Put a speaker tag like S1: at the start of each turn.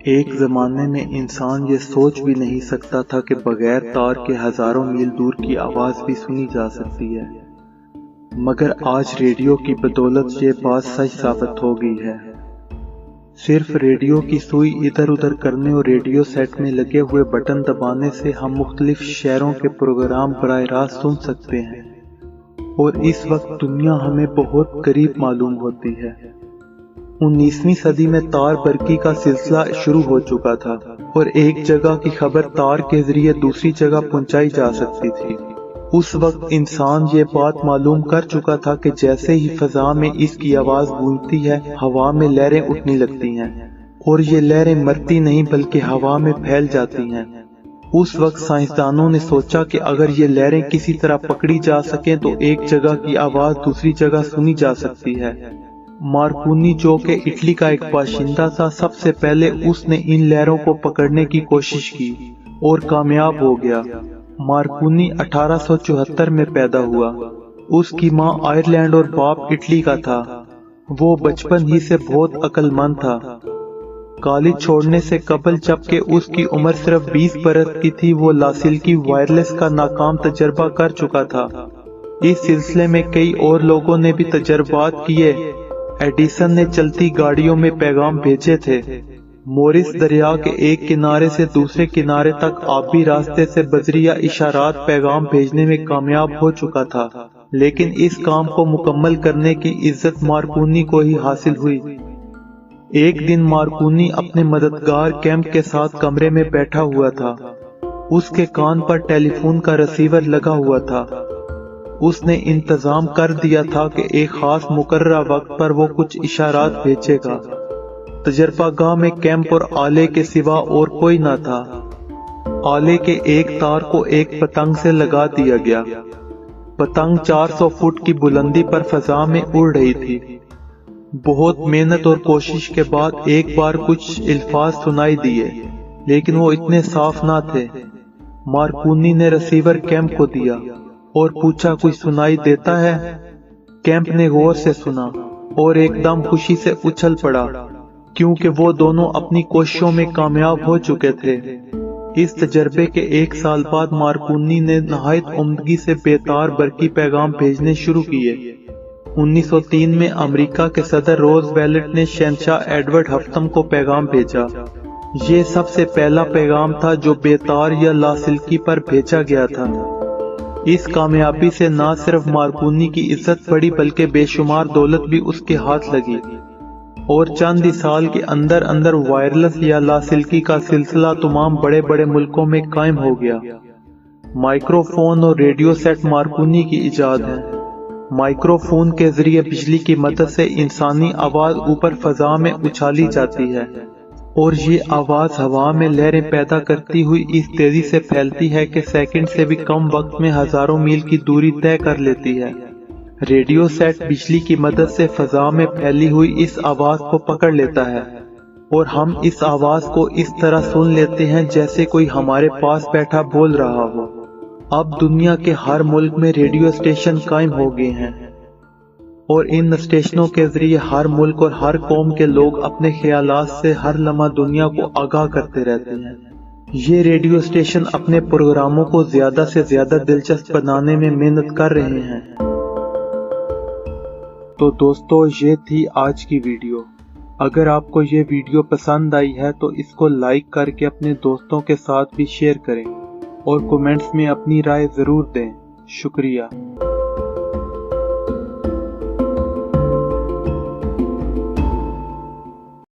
S1: ایک زمانے میں انسان یہ سوچ بھی نہیں سکتا تھا کہ بغیر تار کے ہزاروں میل دور کی آواز بھی سنی جا سکتی ہے، مگر آج ریڈیو کی بدولت یہ بات سچ ثابت ہو گئی ہے۔ صرف ریڈیو کی سوئی ادھر ادھر کرنے اور ریڈیو سیٹ میں لگے ہوئے بٹن دبانے سے ہم مختلف شہروں کے پروگرام براہ راست سن سکتے ہیں، اور اس وقت دنیا ہمیں بہت قریب معلوم ہوتی ہے۔ 19ویں صدی میں تار برقی کا سلسلہ شروع ہو چکا تھا اور ایک جگہ کی خبر تار کے ذریعے دوسری جگہ پہنچائی جا سکتی تھی۔ اس وقت انسان یہ بات معلوم کر چکا تھا کہ جیسے ہی فضا میں اس کی آواز گونجتی ہے، ہوا میں لہریں اٹھنے لگتی ہیں، اور یہ لہریں مرتی نہیں بلکہ ہوا میں پھیل جاتی ہیں۔ اس وقت سائنسدانوں نے سوچا کہ اگر یہ لہریں کسی طرح پکڑی جا سکیں تو ایک جگہ کی آواز دوسری جگہ سنی جا سکتی ہے۔ مارکونی، جو کہ اٹلی کا ایک باشندہ تھا، سب سے پہلے اس نے ان لہروں کو پکڑنے کی کوشش کی اور کامیاب ہو گیا۔ مارکونی 1874 میں پیدا ہوا۔ اس کی ماں آئرلینڈ اور باپ اٹلی کا تھا۔ وہ بچپن ہی سے بہت عقل مند تھا۔ کالج چھوڑنے سے قبل جبکہ اس کی عمر صرف 20 برس کی تھی، وہ لاسلکی وائرلیس کا ناکام تجربہ کر چکا تھا۔ اس سلسلے میں کئی اور لوگوں نے بھی تجربات کیے۔ ایڈیسن نے چلتی گاڑیوں میں پیغام بھیجے تھے۔ مورس دریا کے ایک کنارے سے دوسرے کنارے تک آبی راستے سے بذریعہ اشارات پیغام بھیجنے میں کامیاب ہو چکا تھا، لیکن اس کام کو مکمل کرنے کی عزت مارکونی کو ہی حاصل ہوئی۔ ایک دن مارکونی اپنے مددگار کیمپ کے ساتھ کمرے میں بیٹھا ہوا تھا۔ اس کے کان پر ٹیلی فون کا ریسیور لگا ہوا تھا۔ اس نے انتظام کر دیا تھا کہ ایک خاص مقررہ وقت پر وہ کچھ اشارات بھیجے گا۔ تجربہ گاہ میں کیمپ اور آلے کے سوا اور کوئی نہ تھا۔ آلے کے ایک تار کو ایک پتنگ سے لگا دیا گیا۔ پتنگ 400 فٹ کی بلندی پر فضا میں اڑ رہی تھی۔ بہت محنت اور کوشش کے بعد ایک بار کچھ الفاظ سنائی دیے، لیکن وہ اتنے صاف نہ تھے۔ مارکونی نے ریسیور کیمپ کو دیا اور پوچھا، کچھ سنائی دیتا ہے؟ کیمپ نے غور سے سنا اور ایک دم خوشی سے اچھل پڑا، کیونکہ وہ دونوں اپنی کوششوں میں کامیاب ہو چکے تھے۔ اس تجربے کے 1 سال بعد مارکونی نے نہایت عمدگی سے بے تار برقی پیغام بھیجنے شروع کیے۔ 1903 میں امریکہ کے صدر روز ویلٹ نے شہنشاہ ایڈورڈ ہفتم کو پیغام بھیجا۔ یہ سب سے پہلا پیغام تھا جو بے تار یا لاسلکی پر بھیجا گیا تھا۔ اس کامیابی سے نہ صرف مارکونی کی عزت بڑھی بلکہ بے شمار دولت بھی اس کے ہاتھ لگی، اور چند ہی سال کے اندر اندر وائرلیس یا لاسلکی کا سلسلہ تمام بڑے بڑے ملکوں میں قائم ہو گیا۔ مائکرو فون اور ریڈیو سیٹ مارکونی کی ایجاد ہے۔ مائکرو فون کے ذریعے بجلی کی مدد سے انسانی آواز اوپر فضا میں اچھالی جاتی ہے، اور یہ آواز ہوا میں لہریں پیدا کرتی ہوئی اس تیزی سے پھیلتی ہے کہ سیکنڈ سے بھی کم وقت میں ہزاروں میل کی دوری طے کر لیتی ہے۔ ریڈیو سیٹ بجلی کی مدد سے فضا میں پھیلی ہوئی اس آواز کو پکڑ لیتا ہے، اور ہم اس آواز کو اس طرح سن لیتے ہیں جیسے کوئی ہمارے پاس بیٹھا بول رہا ہو۔ اب دنیا کے ہر ملک میں ریڈیو اسٹیشن قائم ہو گئے ہیں، اور ان اسٹیشنوں کے ذریعے ہر ملک اور ہر قوم کے لوگ اپنے خیالات سے ہر لمحہ دنیا کو آگاہ کرتے رہتے ہیں۔ یہ ریڈیو اسٹیشن اپنے پروگراموں کو زیادہ سے زیادہ دلچسپ بنانے میں محنت کر رہے ہیں۔ تو دوستو، یہ تھی آج کی ویڈیو۔ اگر آپ کو یہ ویڈیو پسند آئی ہے تو اس کو لائک کر کے اپنے دوستوں کے ساتھ بھی شیئر کریں، اور کومنٹس میں اپنی رائے ضرور دیں۔ شکریہ۔